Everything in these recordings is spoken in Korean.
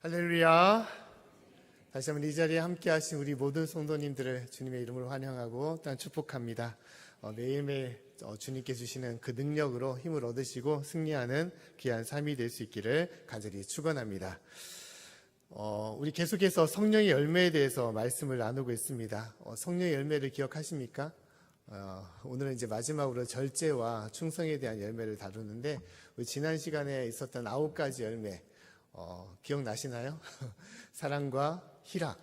할렐루야. 다시 한번 이 자리에 함께 하신 우리 모든 성도님들을 주님의 이름으로 환영하고 또한 축복합니다. 매일매일 주님께 주시는 그 능력으로 힘을 얻으시고 승리하는 귀한 삶이 될 수 있기를 간절히 축원합니다. 우리 계속해서 성령의 열매에 대해서 말씀을 나누고 있습니다. 성령의 열매를 기억하십니까? 오늘은 이제 마지막으로 절제와 충성에 대한 열매를 다루는데, 우리 지난 시간에 있었던 9가지 열매 기억나시나요? 사랑과 희락,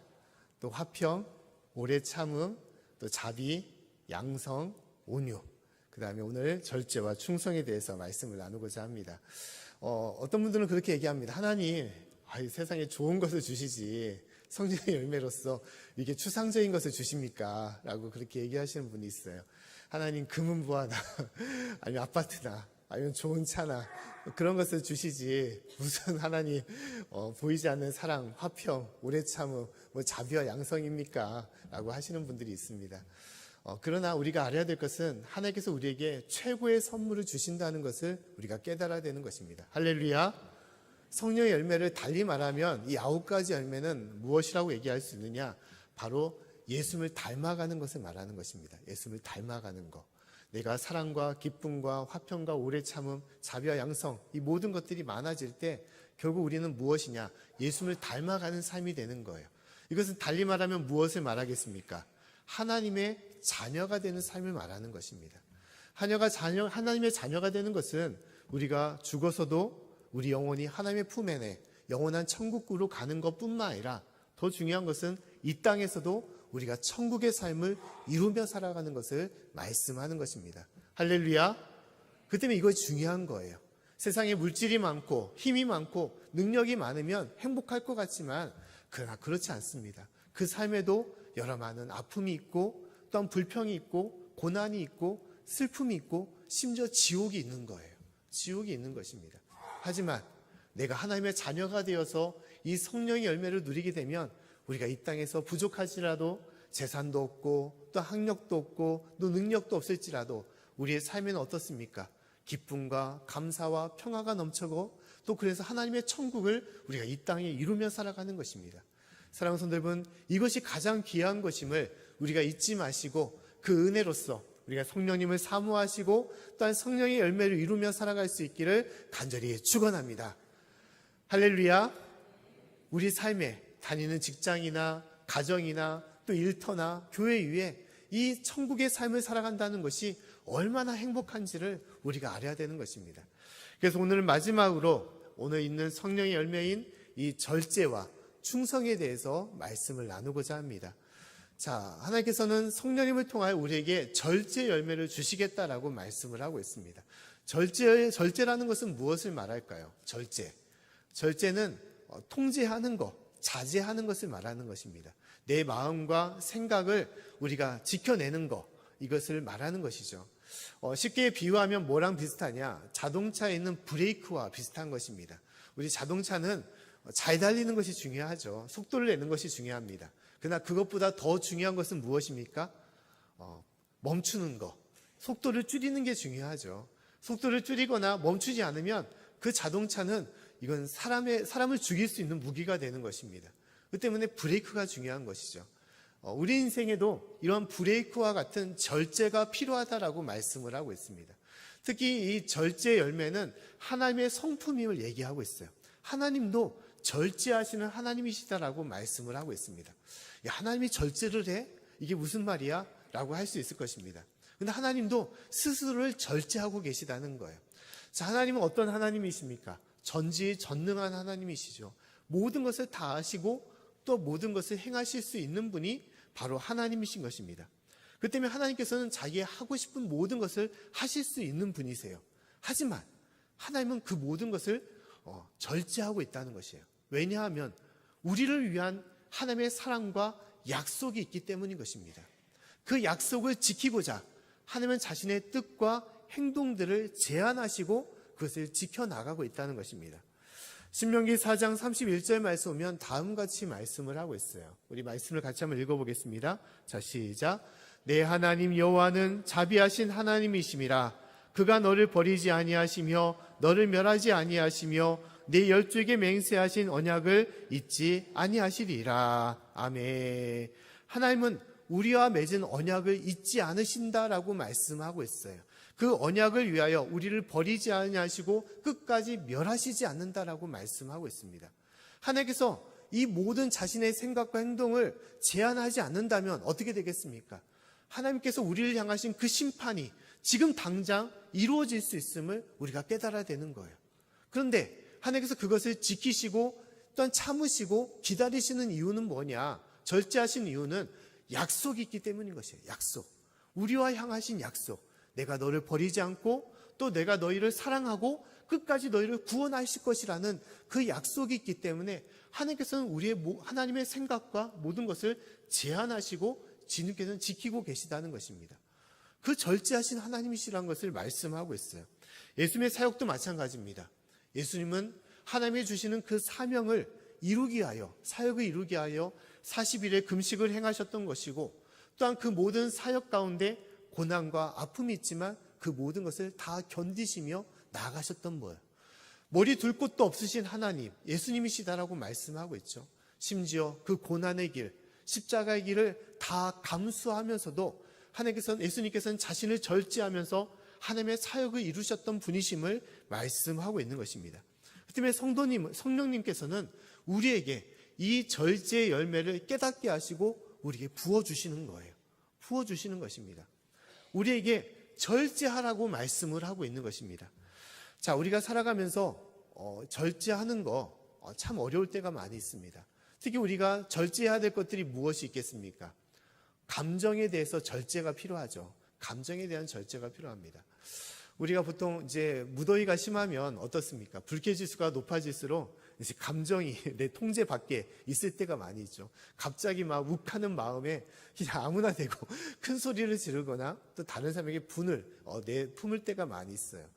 또 화평, 오래 참음, 또 자비, 양성, 온유, 그 다음에 오늘 절제와 충성에 대해서 말씀을 나누고자 합니다. 어떤 분들은 그렇게 얘기합니다. 하나님, 세상에 좋은 것을 주시지 성령의 열매로서 이게 추상적인 것을 주십니까? 라고 그렇게 얘기하시는 분이 있어요. 하나님 금은 부하나 아니면 아파트나 아니면 좋은 차나 그런 것을 주시지 무슨 하나님 보이지 않는 사랑, 화평, 오래 참음, 자비와 양성입니까? 라고 하시는 분들이 있습니다. 그러나 우리가 알아야 될 것은 하나님께서 우리에게 최고의 선물을 주신다는 것을 우리가 깨달아야 되는 것입니다. 할렐루야. 성령의 열매를 달리 말하면 이 9가지 열매는 무엇이라고 얘기할 수 있느냐? 바로 예수님을 닮아가는 것을 말하는 것입니다. 예수님을 닮아가는 것. 내가 사랑과 기쁨과 화평과 오래 참음, 자비와 양성, 이 모든 것들이 많아질 때 결국 우리는 무엇이냐? 예수님을 닮아가는 삶이 되는 거예요. 이것은 달리 말하면 무엇을 말하겠습니까? 하나님의 자녀가 되는 삶을 말하는 것입니다. 하나님의 자녀가 되는 것은 우리가 죽어서도 우리 영혼이 하나님의 품에 내 영원한 천국으로 가는 것뿐만 아니라 더 중요한 것은 이 땅에서도 우리가 천국의 삶을 이루며 살아가는 것을 말씀하는 것입니다. 할렐루야. 그 때문에 이것이 중요한 거예요. 세상에 물질이 많고 힘이 많고 능력이 많으면 행복할 것 같지만 그러나 그렇지 않습니다. 그 삶에도 여러 많은 아픔이 있고 또한 불평이 있고 고난이 있고 슬픔이 있고 심지어 지옥이 있는 거예요. 지옥이 있는 것입니다. 하지만 내가 하나님의 자녀가 되어서 이 성령의 열매를 누리게 되면 우리가 이 땅에서 부족할지라도 재산도 없고 또 학력도 없고 또 능력도 없을지라도 우리의 삶에는 어떻습니까? 기쁨과 감사와 평화가 넘쳐고 또 그래서 하나님의 천국을 우리가 이 땅에 이루며 살아가는 것입니다. 사랑하는 성도 여러분, 이것이 가장 귀한 것임을 우리가 잊지 마시고 그 은혜로서 우리가 성령님을 사모하시고 또한 성령의 열매를 이루며 살아갈 수 있기를 간절히 축원합니다. 할렐루야. 우리 삶에 다니는 직장이나 가정이나 또 일터나 교회 위에 이 천국의 삶을 살아간다는 것이 얼마나 행복한지를 우리가 알아야 되는 것입니다. 그래서 오늘 마지막으로 오늘 있는 성령의 열매인 이 절제와 충성에 대해서 말씀을 나누고자 합니다. 자, 하나님께서는 성령님을 통하여 우리에게 절제 열매를 주시겠다라고 말씀을 하고 있습니다. 절제라는 것은 무엇을 말할까요? 절제는 통제하는 것, 자제하는 것을 말하는 것입니다. 내 마음과 생각을 우리가 지켜내는 것, 이것을 말하는 것이죠. 쉽게 비유하면 뭐랑 비슷하냐? 자동차에 있는 브레이크와 비슷한 것입니다. 우리 자동차는 잘 달리는 것이 중요하죠. 속도를 내는 것이 중요합니다. 그러나 그것보다 더 중요한 것은 무엇입니까? 멈추는 것, 속도를 줄이는 게 중요하죠. 속도를 줄이거나 멈추지 않으면 그 자동차는 이건 사람을 죽일 수 있는 무기가 되는 것입니다. 그 때문에 브레이크가 중요한 것이죠. 우리 인생에도 이런 브레이크와 같은 절제가 필요하다라고 말씀을 하고 있습니다. 특히 이 절제 열매는 하나님의 성품임을 얘기하고 있어요. 하나님도 절제하시는 하나님이시다라고 말씀을 하고 있습니다. 야, 하나님이 절제를 해? 이게 무슨 말이야? 라고 할 수 있을 것입니다. 그런데 하나님도 스스로를 절제하고 계시다는 거예요. 자, 하나님은 어떤 하나님이십니까? 전지전능한 하나님이시죠. 모든 것을 다 아시고 또 모든 것을 행하실 수 있는 분이 바로 하나님이신 것입니다. 그 때문에 하나님께서는 자기의 하고 싶은 모든 것을 하실 수 있는 분이세요. 하지만 하나님은 그 모든 것을 절제하고 있다는 것이에요. 왜냐하면 우리를 위한 하나님의 사랑과 약속이 있기 때문인 것입니다. 그 약속을 지키고자 하나님은 자신의 뜻과 행동들을 제한하시고 그것을 지켜나가고 있다는 것입니다. 신명기 4장 31절 말씀 오면 다음같이 말씀을 하고 있어요. 우리 말씀을 같이 한번 읽어보겠습니다. 자, 시작. 내 하나님 여호와는 자비하신 하나님이심이라. 그가 너를 버리지 아니하시며 너를 멸하지 아니하시며 내 열조에게 맹세하신 언약을 잊지 아니하시리라. 아멘. 하나님은 우리와 맺은 언약을 잊지 않으신다라고 말씀하고 있어요. 그 언약을 위하여 우리를 버리지 아니하시고 끝까지 멸하시지 않는다라고 말씀하고 있습니다. 하나님께서 이 모든 자신의 생각과 행동을 제한하지 않는다면 어떻게 되겠습니까? 하나님께서 우리를 향하신 그 심판이 지금 당장 이루어질 수 있음을 우리가 깨달아야 되는 거예요. 그런데 하나님께서 그것을 지키시고 또한 참으시고 기다리시는 이유는 뭐냐? 절제하신 이유는 약속이 있기 때문인 것이에요. 약속. 우리와 향하신 약속. 내가 너를 버리지 않고 또 내가 너희를 사랑하고 끝까지 너희를 구원하실 것이라는 그 약속이 있기 때문에 하나님께서는 하나님의 생각과 모든 것을 제한하시고 주님께서는 지키고 계시다는 것입니다. 그 절제하신 하나님이시라는 것을 말씀하고 있어요. 예수님의 사역도 마찬가지입니다. 예수님은 하나님이 주시는 그 사명을 이루기 위하여, 사역을 이루기 위하여 40일의 금식을 행하셨던 것이고 또한 그 모든 사역 가운데 고난과 아픔이 있지만 그 모든 것을 다 견디시며 나아가셨던 거예요. 머리 둘 곳도 없으신 하나님, 예수님이시다라고 말씀하고 있죠. 심지어 그 고난의 길, 십자가의 길을 다 감수하면서도 예수님께서는 자신을 절제하면서 하나님의 사역을 이루셨던 분이심을 말씀하고 있는 것입니다. 그 때문에 성령님께서는 우리에게 이 절제의 열매를 깨닫게 하시고 우리에게 부어주시는 거예요. 부어주시는 것입니다. 우리에게 절제하라고 말씀을 하고 있는 것입니다. 자, 우리가 살아가면서 절제하는 거 참 어려울 때가 많이 있습니다. 특히 우리가 절제해야 될 것들이 무엇이 있겠습니까? 감정에 대해서 절제가 필요하죠. 감정에 대한 절제가 필요합니다. 우리가 보통 이제 무더위가 심하면 어떻습니까? 불쾌지수가 높아질수록 이제 감정이 내 통제 밖에 있을 때가 많이 있죠. 갑자기 막 욱하는 마음에 그냥 아무나 대고 큰 소리를 지르거나 또 다른 사람에게 분을 내품을 때가 많이 있어요.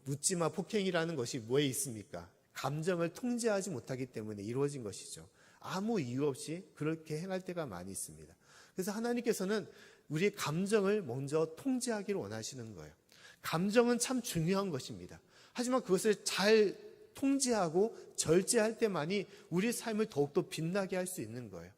묻지마 폭행이라는 것이 뭐에 있습니까? 감정을 통제하지 못하기 때문에 이루어진 것이죠. 아무 이유 없이 그렇게 행할 때가 많이 있습니다. 그래서 하나님께서는 우리의 감정을 먼저 통제하기를 원하시는 거예요. 감정은 참 중요한 것입니다. 하지만 그것을 잘 통제하고 절제할 때만이 우리의 삶을 더욱더 빛나게 할 수 있는 거예요.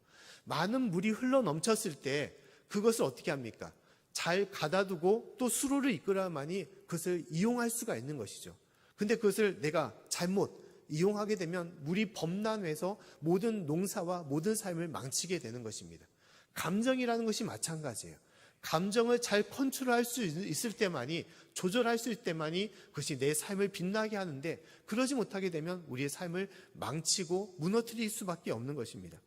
많은 물이 흘러 넘쳤을 때 그것을 어떻게 합니까? 잘 가다두고 또 수로를 이끌어야만이 그것을 이용할 수가 있는 것이죠. 근데 그것을 내가 잘못 이용하게 되면 물이 범람해서 모든 농사와 모든 삶을 망치게 되는 것입니다. 감정이라는 것이 마찬가지예요. 감정을 잘 컨트롤할 수 있을 때만이, 조절할 수 있을 때만이 그것이 내 삶을 빛나게 하는데, 그러지 못하게 되면 우리의 삶을 망치고 무너뜨릴 수밖에 없는 것입니다.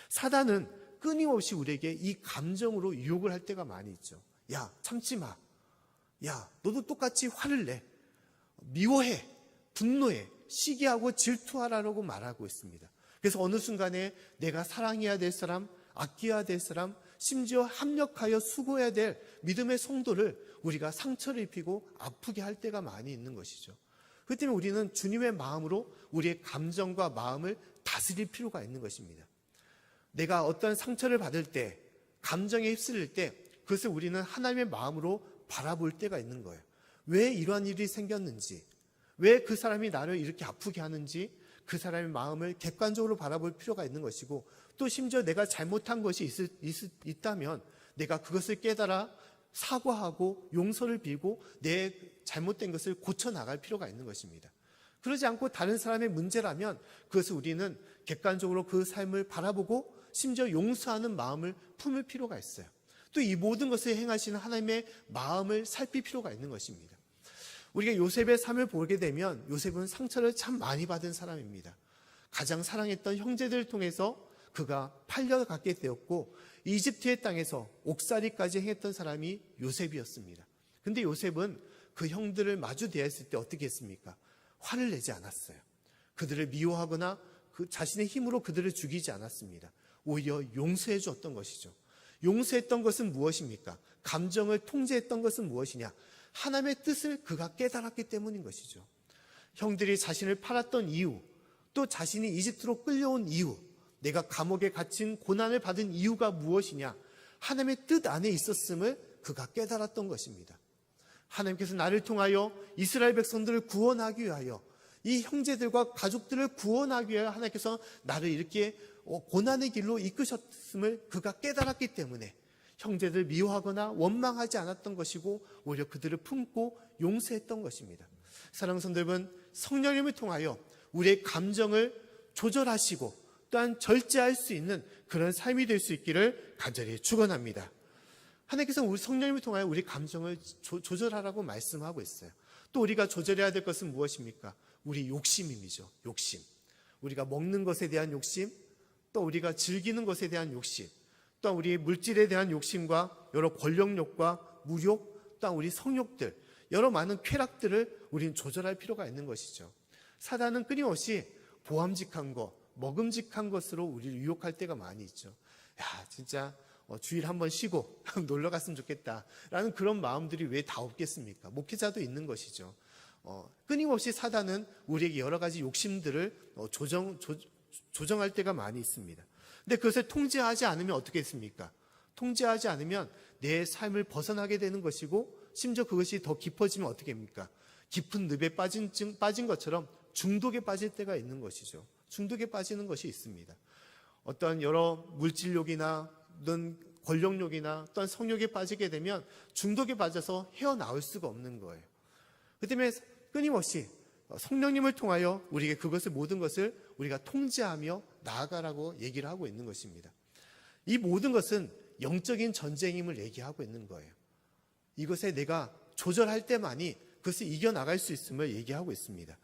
사단은 끊임없이 우리에게 이 감정으로 유혹을 할 때가 많이 있죠. 야, 참지 마. 야, 너도 똑같이 화를 내. 미워해. 분노해. 시기하고 질투하라고 말하고 있습니다. 그래서 어느 순간에 내가 사랑해야 될 사람, 아껴야 될 사람, 심지어 합력하여 수고해야 될 믿음의 성도를 우리가 상처를 입히고 아프게 할 때가 많이 있는 것이죠. 그렇기 때문에 우리는 주님의 마음으로 우리의 감정과 마음을 다스릴 필요가 있는 것입니다. 내가 어떤 상처를 받을 때, 감정에 휩쓸릴 때 그것을 우리는 하나님의 마음으로 바라볼 때가 있는 거예요. 왜 이러한 일이 생겼는지, 왜 그 사람이 나를 이렇게 아프게 하는지 그 사람의 마음을 객관적으로 바라볼 필요가 있는 것이고, 또 심지어 내가 잘못한 것이 있다면 내가 그것을 깨달아 사과하고 용서를 빌고 내 잘못된 것을 고쳐나갈 필요가 있는 것입니다. 그러지 않고 다른 사람의 문제라면 그것을 우리는 객관적으로 그 삶을 바라보고 심지어 용서하는 마음을 품을 필요가 있어요. 또 이 모든 것을 행하시는 하나님의 마음을 살필 필요가 있는 것입니다. 우리가 요셉의 삶을 보게 되면 요셉은 상처를 참 많이 받은 사람입니다. 가장 사랑했던 형제들을 통해서 그가 팔려가게 되었고 이집트의 땅에서 옥살이까지 행했던 사람이 요셉이었습니다. 그런데 요셉은 그 형들을 마주 대했을 때 어떻게 했습니까? 화를 내지 않았어요. 그들을 미워하거나 그 자신의 힘으로 그들을 죽이지 않았습니다. 오히려 용서해 줬던 것이죠. 용서했던 것은 무엇입니까? 감정을 통제했던 것은 무엇이냐? 하나님의 뜻을 그가 깨달았기 때문인 것이죠. 형들이 자신을 팔았던 이유, 또 자신이 이집트로 끌려온 이유, 내가 감옥에 갇힌 고난을 받은 이유가 무엇이냐? 하나님의 뜻 안에 있었음을 그가 깨달았던 것입니다. 하나님께서 나를 통하여 이스라엘 백성들을 구원하기 위하여 이 형제들과 가족들을 구원하기 위해 하나님께서 나를 이렇게 고난의 길로 이끄셨음을 그가 깨달았기 때문에 형제들 미워하거나 원망하지 않았던 것이고 오히려 그들을 품고 용서했던 것입니다. 사랑하는 성도 여러분, 성령님을 통하여 우리의 감정을 조절하시고 또한 절제할 수 있는 그런 삶이 될 수 있기를 간절히 축원합니다. 하나님께서 우리 성령님을 통하여 우리 감정을 조절하라고 말씀하고 있어요. 또 우리가 조절해야 될 것은 무엇입니까? 우리 욕심임이죠. 욕심. 우리가 먹는 것에 대한 욕심, 또 우리가 즐기는 것에 대한 욕심, 또한 우리 물질에 대한 욕심과 여러 권력욕과 무욕, 또한 우리 성욕들, 여러 많은 쾌락들을 우리는 조절할 필요가 있는 것이죠. 사단은 끊임없이 보암직한 것, 먹음직한 것으로 우리를 유혹할 때가 많이 있죠. 야, 진짜 주일 한번 쉬고 놀러 갔으면 좋겠다라는 그런 마음들이 왜 다 없겠습니까? 목회자도 있는 것이죠. 끊임없이 사단은 우리에게 여러 가지 욕심들을 조정할 때가 많이 있습니다. 근데 그것을 통제하지 않으면 어떻게 했습니까? 통제하지 않으면 내 삶을 벗어나게 되는 것이고 심지어 그것이 더 깊어지면 어떻게 합니까? 깊은 늪에 빠진 것처럼 중독에 빠질 때가 있는 것이죠. 중독에 빠지는 것이 있습니다. 어떤 여러 물질욕이나 어떤 권력욕이나 또한 성욕에 빠지게 되면 중독에 빠져서 헤어나올 수가 없는 거예요. 그 때문에 끊임없이 성령님을 통하여 우리에게 그것을 모든 것을 우리가 통제하며 나아가라고 얘기를 하고 있는 것입니다. 이 모든 것은 영적인 전쟁임을 얘기하고 있는 거예요. 이것에 내가 조절할 때만이 그것을 이겨나갈 수 있음을 얘기하고 있습니다.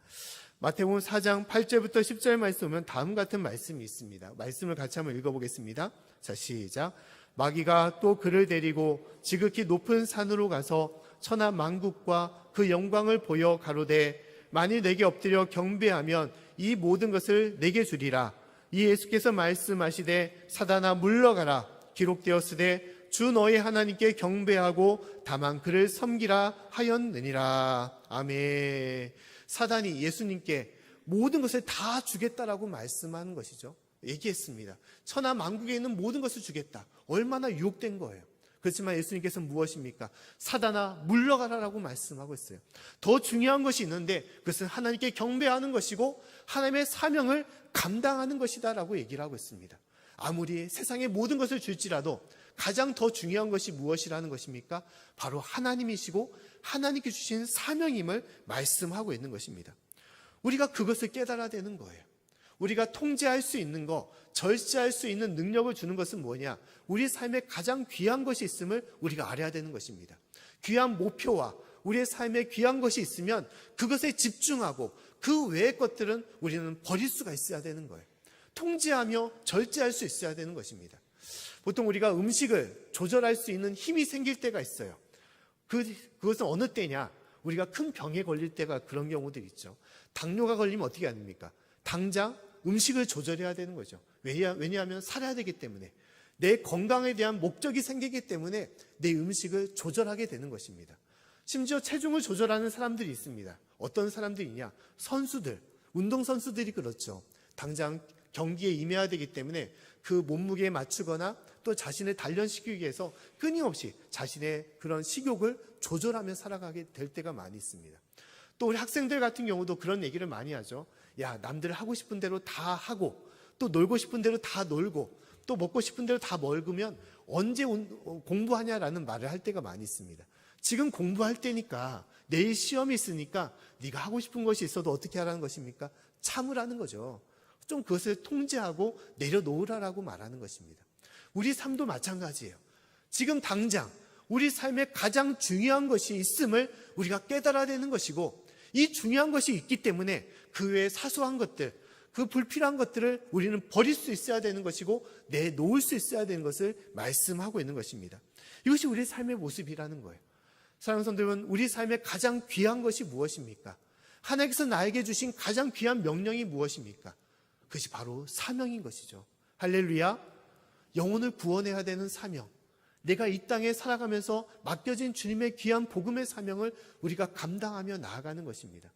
마태복음 4장 8절부터 10절 말씀 보면 다음 같은 말씀이 있습니다. 말씀을 같이 한번 읽어보겠습니다. 자, 시작. 마귀가 또 그를 데리고 지극히 높은 산으로 가서 천하 만국과 그 영광을 보여 가로되 만일 내게 엎드려 경배하면 이 모든 것을 내게 주리라. 이 예수께서 말씀하시되 사단아 물러가라. 기록되었으되 주 너희 하나님께 경배하고 다만 그를 섬기라 하였느니라. 아멘. 사단이 예수님께 모든 것을 다 주겠다라고 말씀하는 것이죠. 얘기했습니다. 천하 만국에 있는 모든 것을 주겠다. 얼마나 유혹된 거예요. 그렇지만 예수님께서 무엇입니까? 사단아 물러가라라고 말씀하고 있어요. 더 중요한 것이 있는데 그것은 하나님께 경배하는 것이고 하나님의 사명을 감당하는 것이다라고 얘기를 하고 있습니다. 아무리 세상의 모든 것을 줄지라도 가장 더 중요한 것이 무엇이라는 것입니까? 바로 하나님이시고 하나님께 주신 사명임을 말씀하고 있는 것입니다. 우리가 그것을 깨달아야 되는 거예요. 우리가 통제할 수 있는 것, 절제할 수 있는 능력을 주는 것은 뭐냐? 우리 삶에 가장 귀한 것이 있음을 우리가 알아야 되는 것입니다. 귀한 목표와 우리의 삶에 귀한 것이 있으면 그것에 집중하고 그 외의 것들은 우리는 버릴 수가 있어야 되는 거예요. 통제하며 절제할 수 있어야 되는 것입니다. 보통 우리가 음식을 조절할 수 있는 힘이 생길 때가 있어요. 그것은 어느 때냐? 우리가 큰 병에 걸릴 때가 그런 경우들이 있죠. 당뇨가 걸리면 어떻게 합니까? 당장 음식을 조절해야 되는 거죠. 왜냐하면 살아야 되기 때문에. 내 건강에 대한 목적이 생기기 때문에 내 음식을 조절하게 되는 것입니다. 심지어 체중을 조절하는 사람들이 있습니다. 어떤 사람들이냐? 선수들, 운동선수들이 그렇죠. 당장 경기에 임해야 되기 때문에 그 몸무게에 맞추거나 또 자신을 단련시키기 위해서 끊임없이 자신의 그런 식욕을 조절하며 살아가게 될 때가 많이 있습니다. 또 우리 학생들 같은 경우도 그런 얘기를 많이 하죠. 야, 남들 하고 싶은 대로 다 하고 또 놀고 싶은 대로 다 놀고 또 먹고 싶은 대로 다 먹으면 언제 공부하냐라는 말을 할 때가 많이 있습니다. 지금 공부할 때니까 내일 시험이 있으니까 네가 하고 싶은 것이 있어도 어떻게 하라는 것입니까? 참으라는 거죠. 좀 그것을 통제하고 내려놓으라라고 말하는 것입니다. 우리 삶도 마찬가지예요. 지금 당장 우리 삶에 가장 중요한 것이 있음을 우리가 깨달아야 되는 것이고 이 중요한 것이 있기 때문에 그 외에 사소한 것들, 그 불필요한 것들을 우리는 버릴 수 있어야 되는 것이고 내놓을 수 있어야 되는 것을 말씀하고 있는 것입니다. 이것이 우리 삶의 모습이라는 거예요. 사랑하는 성도 여러분, 우리 삶에 가장 귀한 것이 무엇입니까? 하나님께서 나에게 주신 가장 귀한 명령이 무엇입니까? 그것이 바로 사명인 것이죠. 할렐루야. 영혼을 구원해야 되는 사명, 내가 이 땅에 살아가면서 맡겨진 주님의 귀한 복음의 사명을 우리가 감당하며 나아가는 것입니다.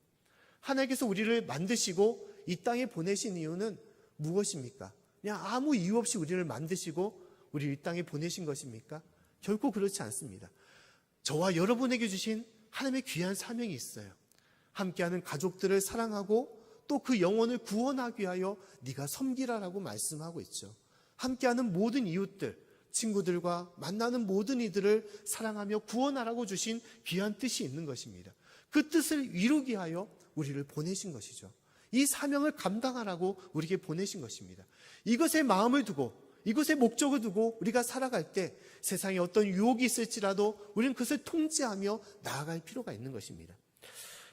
하나님께서 우리를 만드시고 이 땅에 보내신 이유는 무엇입니까? 그냥 아무 이유 없이 우리를 만드시고 우리를 이 땅에 보내신 것입니까? 결코 그렇지 않습니다. 저와 여러분에게 주신 하나님의 귀한 사명이 있어요. 함께하는 가족들을 사랑하고 또 그 영혼을 구원하기 위하여 네가 섬기라라고 말씀하고 있죠. 함께하는 모든 이웃들, 친구들과 만나는 모든 이들을 사랑하며 구원하라고 주신 귀한 뜻이 있는 것입니다. 그 뜻을 이루기 위하여 우리를 보내신 것이죠. 이 사명을 감당하라고 우리에게 보내신 것입니다. 이것에 마음을 두고 이것에 목적을 두고 우리가 살아갈 때 세상에 어떤 유혹이 있을지라도 우리는 그것을 통제하며 나아갈 필요가 있는 것입니다.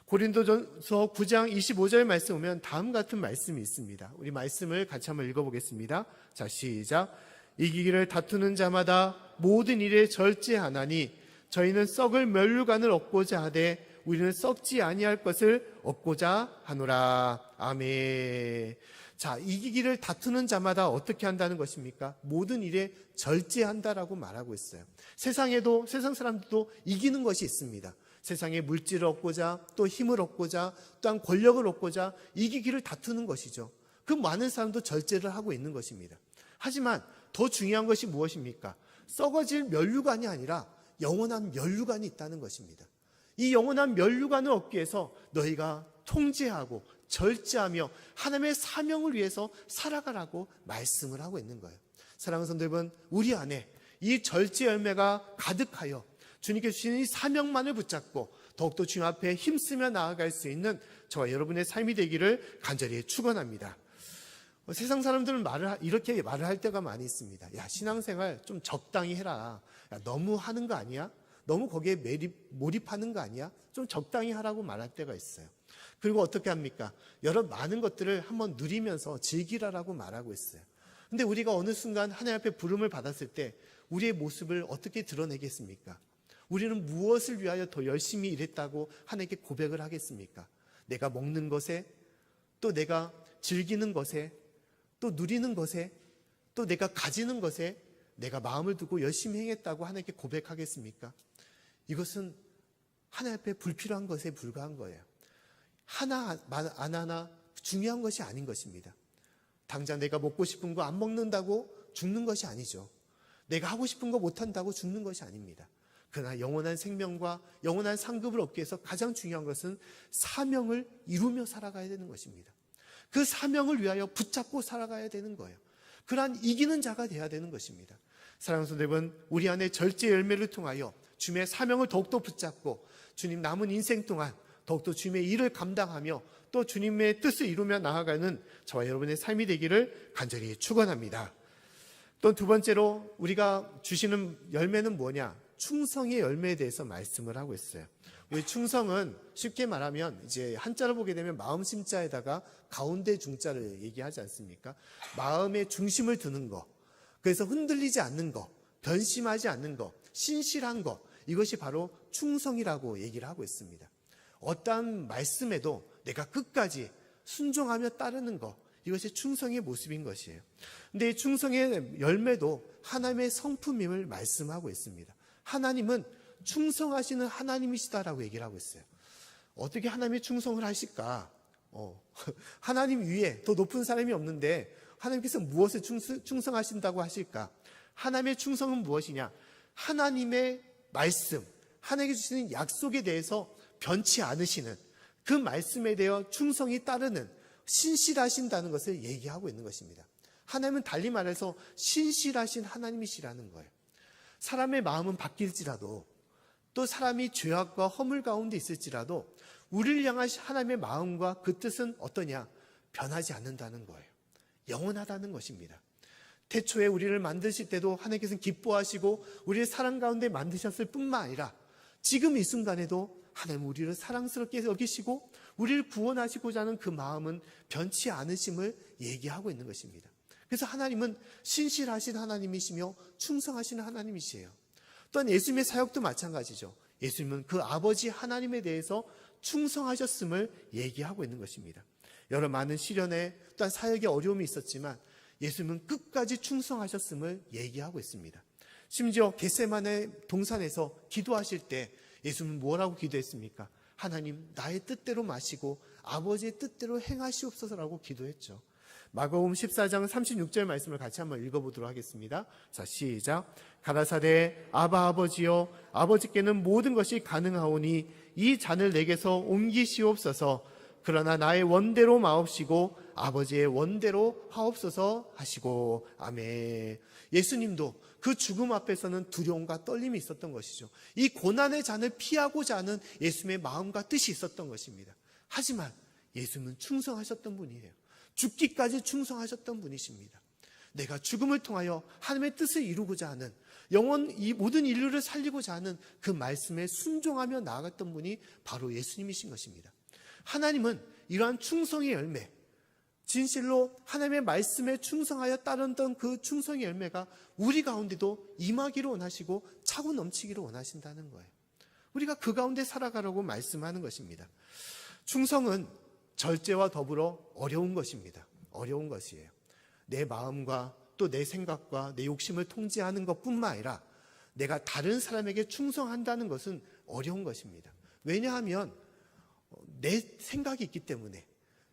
고린도전서 9장 25절 말씀 보면 다음 같은 말씀이 있습니다. 우리 말씀을 같이 한번 읽어보겠습니다. 자, 시작. 이기기를 다투는 자마다 모든 일에 절제하나니 저희는 썩을 면류관을 얻고자 하되 우리는 썩지 아니할 것을 얻고자 하노라. 아멘. 자, 이기기를 다투는 자마다 어떻게 한다는 것입니까? 모든 일에 절제한다라고 말하고 있어요. 세상 사람들도 이기는 것이 있습니다. 세상에 물질을 얻고자, 또 힘을 얻고자, 또한 권력을 얻고자 이기기를 다투는 것이죠. 그 많은 사람도 절제를 하고 있는 것입니다. 하지만 더 중요한 것이 무엇입니까? 썩어질 면류관이 아니라 영원한 면류관이 있다는 것입니다. 이 영원한 면류관을 얻기 위해서 너희가 통제하고 절제하며 하나님의 사명을 위해서 살아가라고 말씀을 하고 있는 거예요. 사랑하는 성도 여러분, 우리 안에 이 절제 열매가 가득하여 주님께 주시는 이 사명만을 붙잡고 더욱더 주님 앞에 힘쓰며 나아갈 수 있는 저와 여러분의 삶이 되기를 간절히 축원합니다. 세상 사람들은 이렇게 말을 할 때가 많이 있습니다. 야, 신앙생활 좀 적당히 해라. 야, 너무 하는 거 아니야? 너무 거기에 몰입하는 거 아니야? 좀 적당히 하라고 말할 때가 있어요. 그리고 어떻게 합니까? 여러 많은 것들을 한번 누리면서 즐기라라고 말하고 있어요. 근데 우리가 어느 순간 하나님 앞에 부름을 받았을 때 우리의 모습을 어떻게 드러내겠습니까? 우리는 무엇을 위하여 더 열심히 일했다고 하나님께 고백을 하겠습니까? 내가 먹는 것에, 또 내가 즐기는 것에, 또 누리는 것에, 또 내가 가지는 것에 내가 마음을 두고 열심히 행했다고 하나님께 고백하겠습니까? 이것은 하나님 앞에 불필요한 것에 불과한 거예요. 하나 중요한 것이 아닌 것입니다. 당장 내가 먹고 싶은 거 안 먹는다고 죽는 것이 아니죠. 내가 하고 싶은 거 못한다고 죽는 것이 아닙니다. 그러나 영원한 생명과 영원한 상급을 얻기 위해서 가장 중요한 것은 사명을 이루며 살아가야 되는 것입니다. 그 사명을 위하여 붙잡고 살아가야 되는 거예요. 그러한 이기는 자가 되어야 되는 것입니다. 사랑하는 성도 여러분, 우리 안에 절제 열매를 통하여 주님의 사명을 더욱더 붙잡고 주님 남은 인생 동안 더욱더 주님의 일을 감당하며 또 주님의 뜻을 이루며 나아가는 저와 여러분의 삶이 되기를 간절히 축원합니다. 또 두 번째로 우리가 주시는 열매는 뭐냐? 충성의 열매에 대해서 말씀을 하고 있어요. 우리 충성은 쉽게 말하면 이제 한자로 보게 되면 마음 심자에다가 가운데 중자를 얘기하지 않습니까? 마음의 중심을 두는 것, 그래서 흔들리지 않는 것, 변심하지 않는 것, 신실한 것, 이것이 바로 충성이라고 얘기를 하고 있습니다. 어떠한 말씀에도 내가 끝까지 순종하며 따르는 것, 이것이 충성의 모습인 것이에요. 근데 이 충성의 열매도 하나님의 성품임을 말씀하고 있습니다. 하나님은 충성하시는 하나님이시다라고 얘기를 하고 있어요. 어떻게 하나님이 충성을 하실까? 하나님 위에 더 높은 사람이 없는데 하나님께서 무엇을 충성하신다고 하실까? 하나님의 충성은 무엇이냐? 하나님의 말씀, 하나님께 주시는 약속에 대해서 변치 않으시는 그 말씀에 대해 충성이 따르는 신실하신다는 것을 얘기하고 있는 것입니다. 하나님은 달리 말해서 신실하신 하나님이시라는 거예요. 사람의 마음은 바뀔지라도 또 사람이 죄악과 허물 가운데 있을지라도 우리를 향한 하나님의 마음과 그 뜻은 어떠냐? 변하지 않는다는 거예요. 영원하다는 것입니다. 태초에 우리를 만드실 때도 하나님께서는 기뻐하시고 우리를 사랑 가운데 만드셨을 뿐만 아니라 지금 이 순간에도 하나님 우리를 사랑스럽게 여기시고 우리를 구원하시고자 하는 그 마음은 변치 않으심을 얘기하고 있는 것입니다. 그래서 하나님은 신실하신 하나님이시며 충성하신 하나님이시에요. 또한 예수님의 사역도 마찬가지죠. 예수님은 그 아버지 하나님에 대해서 충성하셨음을 얘기하고 있는 것입니다. 여러 많은 시련에 또한 사역에 어려움이 있었지만 예수님은 끝까지 충성하셨음을 얘기하고 있습니다. 심지어 겟세마네 동산에서 기도하실 때 예수님은 뭐라고 기도했습니까? 하나님, 나의 뜻대로 마시고 아버지의 뜻대로 행하시옵소서라고 기도했죠. 마가복음 14장 36절 말씀을 같이 한번 읽어보도록 하겠습니다. 자, 시작. 가라사대 아바 아버지여, 아버지께는 모든 것이 가능하오니 이 잔을 내게서 옮기시옵소서. 그러나 나의 원대로 마옵시고 아버지의 원대로 하옵소서 하시고. 아멘. 예수님도 그 죽음 앞에서는 두려움과 떨림이 있었던 것이죠. 이 고난의 잔을 피하고자 하는 예수님의 마음과 뜻이 있었던 것입니다. 하지만 예수님은 충성하셨던 분이에요. 죽기까지 충성하셨던 분이십니다. 내가 죽음을 통하여 하나님의 뜻을 이루고자 하는, 이 모든 인류를 살리고자 하는 그 말씀에 순종하며 나아갔던 분이 바로 예수님이신 것입니다. 하나님은 이러한 충성의 열매, 진실로 하나님의 말씀에 충성하여 따르던 그 충성의 열매가 우리 가운데도 임하기를 원하시고 차고 넘치기를 원하신다는 거예요. 우리가 그 가운데 살아가라고 말씀하는 것입니다. 충성은 절제와 더불어 어려운 것입니다. 어려운 것이에요. 내 마음과 또 내 생각과 내 욕심을 통제하는 것뿐만 아니라 내가 다른 사람에게 충성한다는 것은 어려운 것입니다. 왜냐하면 내 생각이 있기 때문에,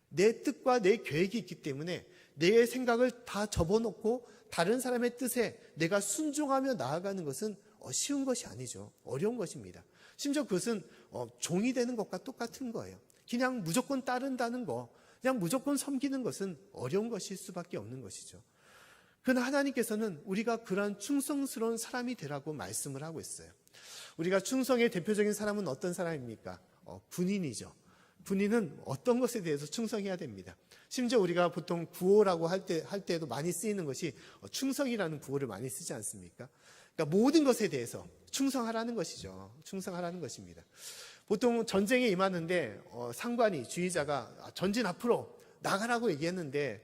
내 뜻과 내 계획이 있기 때문에 내 생각을 다 접어놓고 다른 사람의 뜻에 내가 순종하며 나아가는 것은 쉬운 것이 아니죠. 어려운 것입니다. 심지어 그것은 종이 되는 것과 똑같은 거예요. 그냥 무조건 따른다는 거, 그냥 무조건 섬기는 것은 어려운 것일 수밖에 없는 것이죠. 그러나 하나님께서는 우리가 그러한 충성스러운 사람이 되라고 말씀을 하고 있어요. 우리가 충성의 대표적인 사람은 어떤 사람입니까? 군인이죠. 군인은 어떤 것에 대해서 충성해야 됩니다. 심지어 우리가 보통 구호라고 할 때에도 많이 쓰이는 것이 충성이라는 구호를 많이 쓰지 않습니까? 그러니까 모든 것에 대해서 충성하라는 것이죠. 충성하라는 것입니다. 보통 전쟁에 임하는데 상관이, 지휘자가 전진 앞으로 나가라고 얘기했는데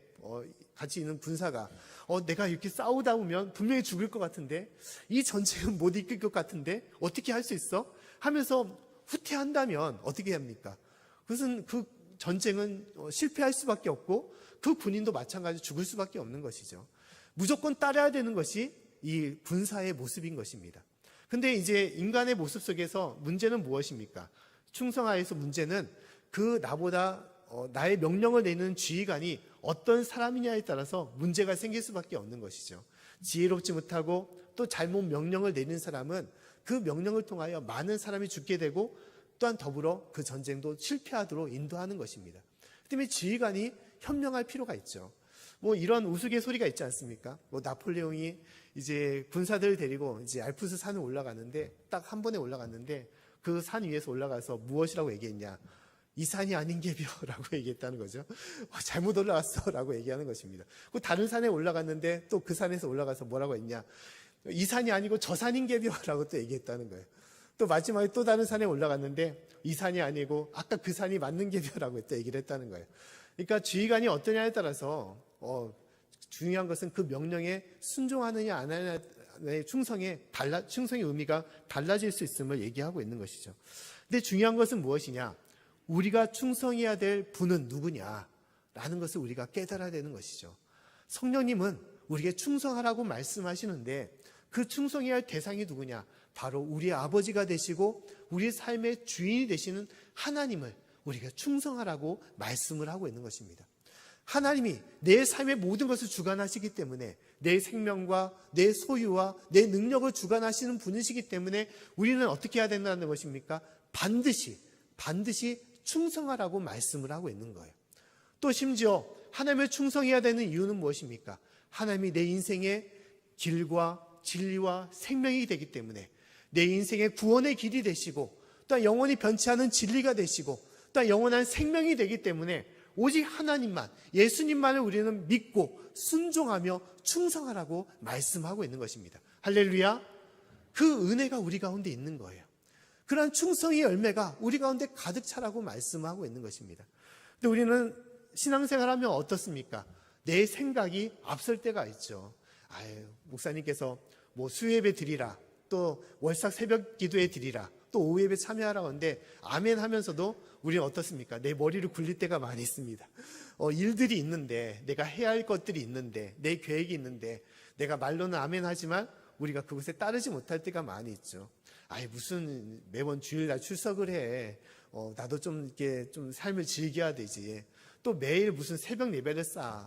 같이 있는 군사가 내가 이렇게 싸우다 보면 분명히 죽을 것 같은데, 이 전쟁은 못 이길 것 같은데 어떻게 할 수 있어? 하면서 후퇴한다면 어떻게 합니까? 그것은 그 전쟁은 실패할 수밖에 없고 그 군인도 마찬가지로 죽을 수밖에 없는 것이죠. 무조건 따라야 되는 것이 이 군사의 모습인 것입니다. 근데 이제 인간의 모습 속에서 문제는 무엇입니까? 충성하에서 문제는 그 나보다 나의 명령을 내는 지휘관이 어떤 사람이냐에 따라서 문제가 생길 수밖에 없는 것이죠. 지혜롭지 못하고 또 잘못 명령을 내는 사람은 그 명령을 통하여 많은 사람이 죽게 되고 또한 더불어 그 전쟁도 실패하도록 인도하는 것입니다. 그 때문에 지휘관이 현명할 필요가 있죠. 이런 우스갯소리가 있지 않습니까? 나폴레옹이 이제 군사들을 데리고 이제 알프스 산을 올라가는데, 딱 한 번에 올라갔는데 그 산 위에서 올라가서 무엇이라고 얘기했냐? 이 산이 아닌 게벼라고 얘기했다는 거죠. 잘못 올라갔어라고 얘기하는 것입니다. 그 다른 산에 올라갔는데 또 그 산에서 올라가서 뭐라고 했냐? 이 산이 아니고 저 산인 게벼라고 또 얘기했다는 거예요. 또 마지막에 또 다른 산에 올라갔는데 이 산이 아니고 아까 그 산이 맞는 게벼라고 또 얘기를 했다는 거예요. 그러니까 지휘관이 어떠냐에 따라서 중요한 것은 그 명령에 순종하느냐 안 하느냐의 충성의 의미가 달라질 수 있음을 얘기하고 있는 것이죠. 근데 중요한 것은 무엇이냐? 우리가 충성해야 될 분은 누구냐라는 것을 우리가 깨달아야 되는 것이죠. 성령님은 우리에게 충성하라고 말씀하시는데 그 충성해야 할 대상이 누구냐? 바로 우리의 아버지가 되시고 우리의 삶의 주인이 되시는 하나님을 우리가 충성하라고 말씀을 하고 있는 것입니다. 하나님이 내 삶의 모든 것을 주관하시기 때문에, 내 생명과 내 소유와 내 능력을 주관하시는 분이시기 때문에 우리는 어떻게 해야 된다는 것입니까? 반드시 충성하라고 말씀을 하고 있는 거예요. 또 심지어 하나님을 충성해야 되는 이유는 무엇입니까? 하나님이 내 인생의 길과 진리와 생명이 되기 때문에, 내 인생의 구원의 길이 되시고 또한 영원히 변치 않은 진리가 되시고 또한 영원한 생명이 되기 때문에 오직 하나님만, 예수님만을 우리는 믿고 순종하며 충성하라고 말씀하고 있는 것입니다. 할렐루야. 그 은혜가 우리 가운데 있는 거예요. 그러한 충성의 열매가 우리 가운데 가득 차라고 말씀하고 있는 것입니다. 근데 우리는 신앙생활하면 어떻습니까? 내 생각이 앞설 때가 있죠. 목사님께서 수요예배 드리라, 또 월삭 새벽 기도에 드리라, 또 오후예배 참여하라고 하는데 아멘 하면서도 우리는 어떻습니까? 내 머리를 굴릴 때가 많이 있습니다. 일들이 있는데, 내가 해야 할 것들이 있는데, 내 계획이 있는데, 내가 말로는 아멘 하지만 우리가 그것에 따르지 못할 때가 많이 있죠. 무슨 매번 주일날 출석을 해. 나도 좀 이렇게 좀 삶을 즐겨야 되지. 또 매일 무슨 새벽 예배를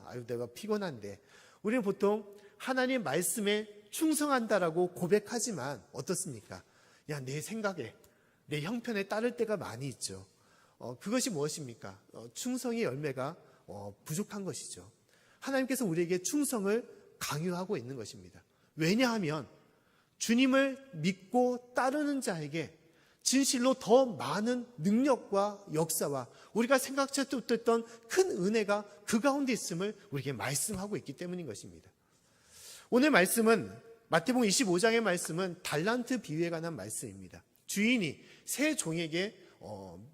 아유 내가 피곤한데. 우리는 보통 하나님 말씀에 충성한다라고 고백하지만 어떻습니까? 야, 내 생각에 내 형편에 따를 때가 많이 있죠. 그것이 무엇입니까? 충성의 열매가 부족한 것이죠. 하나님께서 우리에게 충성을 강요하고 있는 것입니다. 왜냐하면 주님을 믿고 따르는 자에게 진실로 더 많은 능력과 역사와 우리가 생각지 못했던 큰 은혜가 그 가운데 있음을 우리에게 말씀하고 있기 때문인 것입니다. 오늘 말씀은 마태복음 25장의 말씀은 달란트 비유에 관한 말씀입니다. 주인이 새 종에게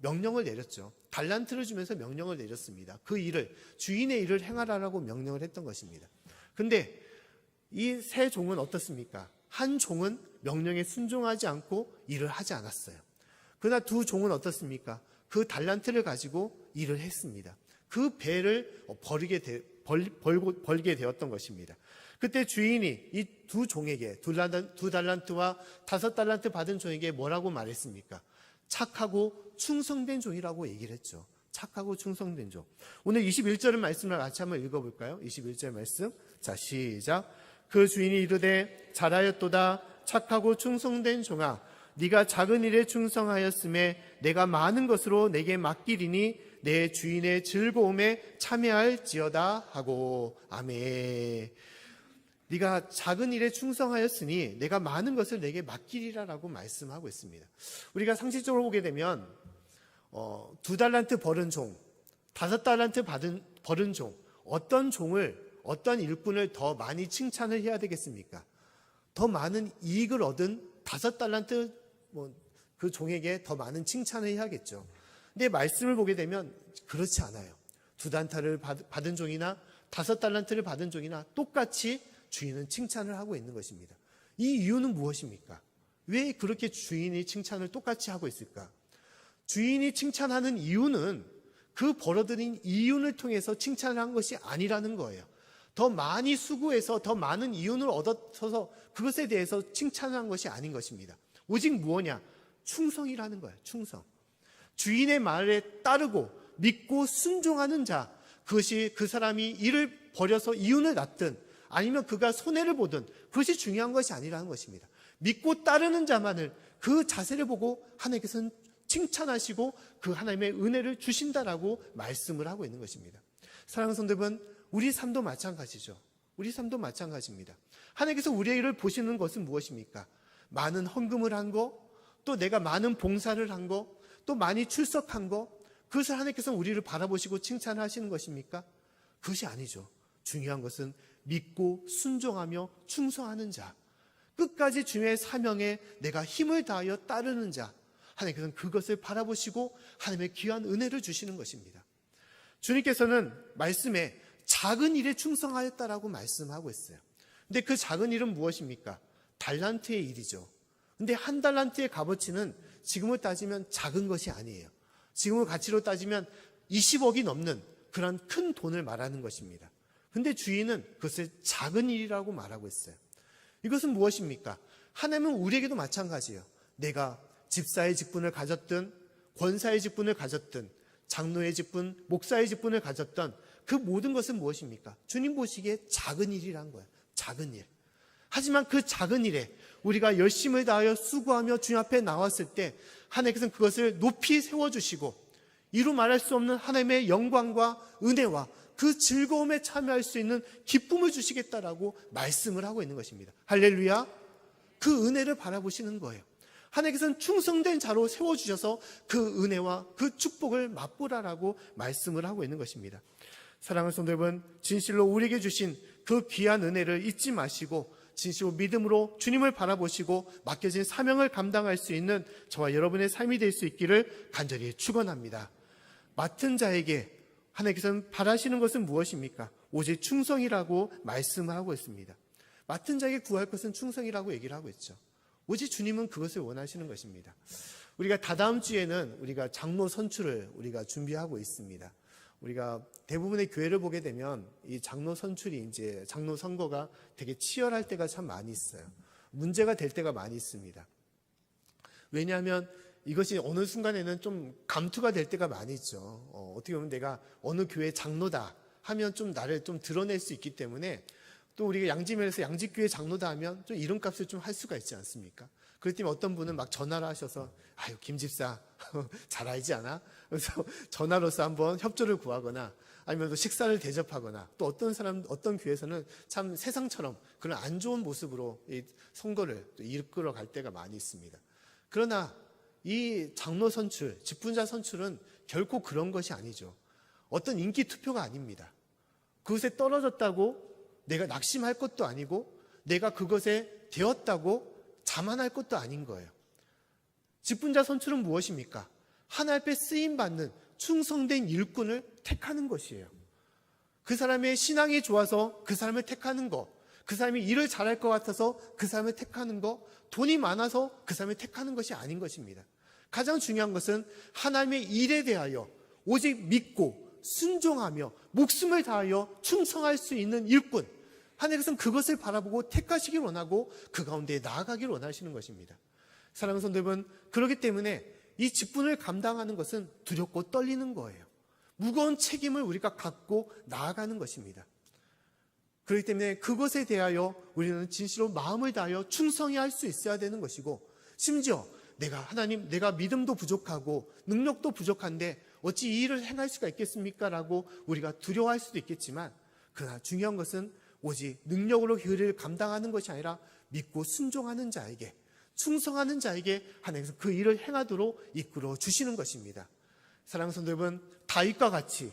명령을 내렸죠. 달란트를 주면서 명령을 내렸습니다. 그 일을 주인의 일을 행하라라고 명령을 했던 것입니다. 근데 이 새 종은 어떻습니까? 한 종은 명령에 순종하지 않고 일을 하지 않았어요. 그러나 두 종은 어떻습니까? 그 달란트를 가지고 일을 했습니다. 그 배를 벌게 되었던 것입니다. 그때 주인이 이 두 종에게 두 달란트와 5달란트 받은 종에게 뭐라고 말했습니까? 착하고 충성된 종이라고 얘기를 했죠. 착하고 충성된 종. 오늘 21절 말씀을 같이 한번 읽어볼까요? 21절 말씀. 자, 시작. 그 주인이 이르되 잘하였도다. 착하고 충성된 종아, 네가 작은 일에 충성하였음에 내가 많은 것으로 내게 맡기리니 내 주인의 즐거움에 참여할지어다 하고. 아멘. 네가 작은 일에 충성하였으니 내가 많은 것을 내게 맡기리라라고 말씀하고 있습니다. 우리가 상식적으로 보게 되면 2달란트 벌은 종, 5달란트 벌은 종, 어떤 일꾼을 더 많이 칭찬을 해야 되겠습니까? 더 많은 이익을 얻은 5달란트 그 종에게 더 많은 칭찬을 해야겠죠. 근데 말씀을 보게 되면 그렇지 않아요. 2달란트를 받은 종이나 5달란트를 받은 종이나 똑같이 주인은 칭찬을 하고 있는 것입니다. 이 이유는 무엇입니까? 왜 그렇게 주인이 칭찬을 똑같이 하고 있을까? 주인이 칭찬하는 이유는 그 벌어들인 이윤을 통해서 칭찬을 한 것이 아니라는 거예요. 더 많이 수고해서 더 많은 이윤을 얻어서 그것에 대해서 칭찬을 한 것이 아닌 것입니다. 오직 무엇이냐? 충성이라는 거예요. 충성. 주인의 말에 따르고 믿고 순종하는 자, 그것이 그 사람이 일을 벌여서 이윤을 낳든 아니면 그가 손해를 보든 그것이 중요한 것이 아니라는 것입니다. 믿고 따르는 자만을 그 자세를 보고 하나님께서는 칭찬하시고 그 하나님의 은혜를 주신다라고 말씀을 하고 있는 것입니다. 사랑하는 성도 여러분, 우리 삶도 마찬가지죠. 우리 삶도 마찬가지입니다. 하나님께서 우리의 일을 보시는 것은 무엇입니까? 많은 헌금을 한 거, 또 내가 많은 봉사를 한 거, 또 많이 출석한 거, 그것을 하나님께서 우리를 바라보시고 칭찬하시는 것입니까? 그것이 아니죠. 중요한 것은 믿고 순종하며 충성하는 자, 끝까지 주님의 사명에 내가 힘을 다하여 따르는 자, 하나님께서는 그것을 바라보시고 하나님의 귀한 은혜를 주시는 것입니다. 주님께서는 말씀에 작은 일에 충성하였다라고 말씀하고 있어요. 근데 그 작은 일은 무엇입니까? 달란트의 일이죠. 근데 한 달란트의 값어치는 지금을 따지면 작은 것이 아니에요. 지금의 가치로 따지면 20억이 넘는 그런 큰 돈을 말하는 것입니다. 근데 주인은 그것을 작은 일이라고 말하고 있어요. 이것은 무엇입니까? 하나님은 우리에게도 마찬가지예요. 내가 집사의 직분을 가졌든 권사의 직분을 가졌든 장로의 직분, 목사의 직분을 가졌던 그 모든 것은 무엇입니까? 주님 보시기에 작은 일이란 거예요. 작은 일. 하지만 그 작은 일에 우리가 열심을 다하여 수고하며 주님 앞에 나왔을 때 하나님께서는 그것을 높이 세워주시고 이루 말할 수 없는 하나님의 영광과 은혜와 그 즐거움에 참여할 수 있는 기쁨을 주시겠다라고 말씀을 하고 있는 것입니다. 할렐루야. 그 은혜를 바라보시는 거예요. 하나님께서는 충성된 자로 세워주셔서 그 은혜와 그 축복을 맛보라라고 말씀을 하고 있는 것입니다. 사랑하는 성도 여러분, 진실로 우리에게 주신 그 귀한 은혜를 잊지 마시고 진실로 믿음으로 주님을 바라보시고 맡겨진 사명을 감당할 수 있는 저와 여러분의 삶이 될 수 있기를 간절히 축원합니다. 맡은 자에게 하나님께서는 바라시는 것은 무엇입니까? 오직 충성이라고 말씀을 하고 있습니다. 맡은 자에게 구할 것은 충성이라고 얘기를 하고 있죠. 오직 주님은 그것을 원하시는 것입니다. 우리가 다다음 주에는 우리가 장로 선출을 우리가 준비하고 있습니다. 우리가 대부분의 교회를 보게 되면 이 장로 선출이 이제 장로 선거가 되게 치열할 때가 참 많이 있어요. 문제가 될 때가 많이 있습니다. 왜냐하면 이것이 어느 순간에는 좀 감투가 될 때가 많이 있죠. 어떻게 보면 내가 어느 교회 장로다 하면 좀 나를 좀 드러낼 수 있기 때문에, 또 우리가 양지면에서 양지교회 장로다 하면 좀 이름값을 좀 할 수가 있지 않습니까? 그렇기 때문에 어떤 분은 막 전화를 하셔서, 아유, 김 집사 잘 알지 않아? 그래서 전화로서 한번 협조를 구하거나, 아니면 또 식사를 대접하거나, 또 어떤 교회에서는 참 세상처럼 그런 안 좋은 모습으로 이 선거를 이끌어 갈 때가 많이 있습니다. 그러나 이 장로 선출, 직분자 선출은 결코 그런 것이 아니죠. 어떤 인기 투표가 아닙니다. 그것에 떨어졌다고 내가 낙심할 것도 아니고, 내가 그것에 되었다고 자만할 것도 아닌 거예요. 직분자 선출은 무엇입니까? 하나님 앞에 쓰임받는 충성된 일꾼을 택하는 것이에요. 그 사람의 신앙이 좋아서 그 사람을 택하는 거, 그 사람이 일을 잘할 것 같아서 그 사람을 택하는 거, 돈이 많아서 그 사람을 택하는 것이 아닌 것입니다. 가장 중요한 것은 하나님의 일에 대하여 오직 믿고 순종하며 목숨을 다하여 충성할 수 있는 일꾼, 하나님께서는 그것을 바라보고 택하시길 원하고 그 가운데 나아가길 원하시는 것입니다. 사랑하는 성도 여러분, 그렇기 때문에 이 직분을 감당하는 것은 두렵고 떨리는 거예요. 무거운 책임을 우리가 갖고 나아가는 것입니다. 그렇기 때문에 그것에 대하여 우리는 진실로 마음을 다하여 충성히 할 수 있어야 되는 것이고, 심지어 내가 믿음도 부족하고 능력도 부족한데 어찌 이 일을 행할 수가 있겠습니까? 라고 우리가 두려워할 수도 있겠지만, 그러나 중요한 것은 오직 능력으로 그 일을 감당하는 것이 아니라 믿고 순종하는 자에게, 충성하는 자에게 하나님께서 그 일을 행하도록 이끌어 주시는 것입니다. 사랑하는 성도 여러분, 다윗과 같이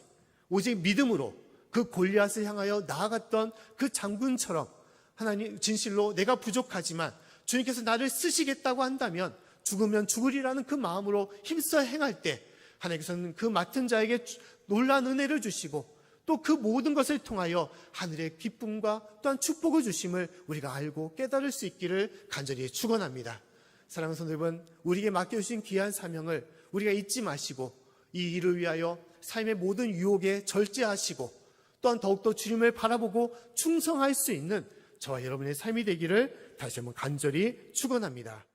오직 믿음으로 그 골리앗을 향하여 나아갔던 그 장군처럼, 하나님 진실로 내가 부족하지만 주님께서 나를 쓰시겠다고 한다면 죽으면 죽으리라는 그 마음으로 힘써 행할 때 하나님께서는 그 맡은 자에게 놀라운 은혜를 주시고, 또 그 모든 것을 통하여 하늘의 기쁨과 또한 축복을 주심을 우리가 알고 깨달을 수 있기를 간절히 축원합니다. 사랑하는 성도 여러분, 우리에게 맡겨주신 귀한 사명을 우리가 잊지 마시고 이 일을 위하여 삶의 모든 유혹에 절제하시고, 또한 더욱더 주님을 바라보고 충성할 수 있는 저와 여러분의 삶이 되기를 다시 한번 간절히 축원합니다.